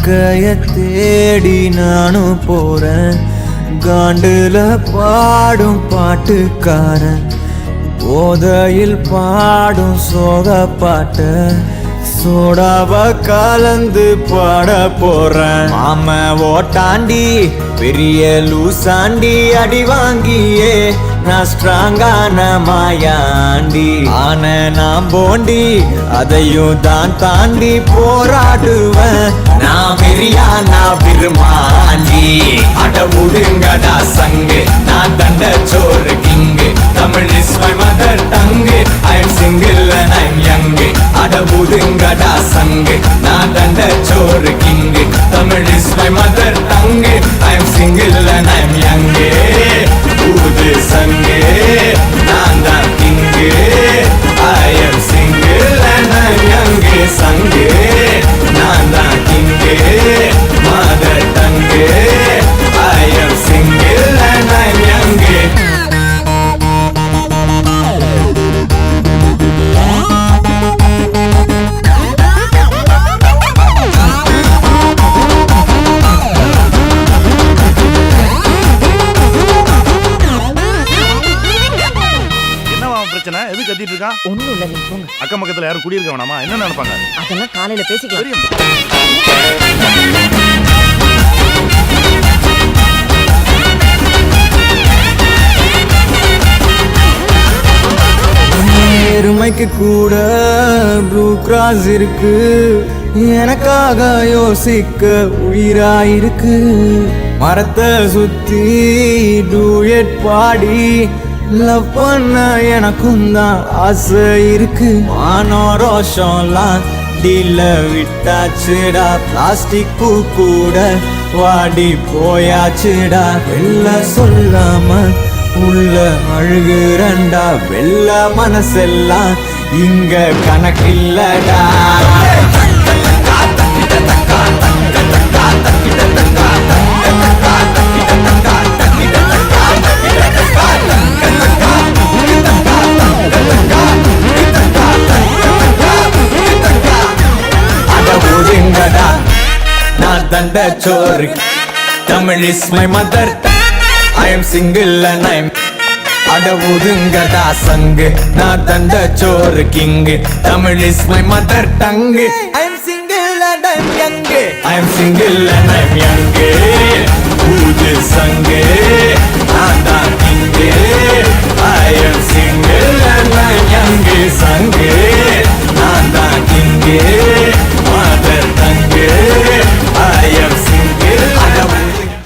வாழ்க்கைய தேடி நானும் போறேன். காண்டுல பாடும் பாட்டுக்காரன், போதையில் பாடும் சோக பாட்ட சோடாவ கலந்து பாட போறேன். மாம ஓட்டாண்டி பெரிய லூசாண்டி, அடி வாங்கியே நான் ஸ்ட்ராங்கான மாயாண்டி. ஆன நான் போண்டி அதையும் தான் தாண்டி போராடுவேன். நான் வெறியா நான் விரும்மாண்டி. அட முடுங்கடா சங்கு, நான் தண்ட சோறு king. Tamil is my mother tongue. I am single and I'm young. அட முடுங்கடா சங்கு, நான் தண்ட சோறு king. Tamil is my mother tongue. I am single and I'm young. ஊது சங்கு, நான் தான் king. I am single and I'm young. சங்கு, நான் தான் king. Mother tongue. I am single and I'm young. எது கத்திட்டு இருக்கான்? ஒண்ணும் இல்ல, நீங்க போங்க. அக்கம் பக்கத்துல யாரும் குடியிருக்க வேணாமா? என்ன நினைப்பாங்க? அதெல்லாம் காலையில பேசிக்கலாம். நேர்மைக்கு கூட ப்ளூ கிராஸ் இருக்கு. எனக்காக யோசிக்க உயிராயிருக்கு. மரத்தை சுத்தி டூயட் பாடி லவ் பண்ண எனக்கும் தான் ஆசை இருக்கு. மானோ ரோஷம்லாம் டீல விட்டாச்சுடா. பிளாஸ்டிக் பூ கூட வாடி போயாச்சுடா. வெள்ள சொல்லாம உள்ள அழுகுறண்டா. வெள்ள மனசெல்லாம் இங்க கணக்கில்லடா. நான் தண்ட சோறு, Tamil is my mother. I am single and I'm அட ஒதுங்கடா சங்கு, நான் தண்ட சோறு king. Tamil is my mother tongue. I am single and I'm young. I am single and I'm young. ஊது சங்கு.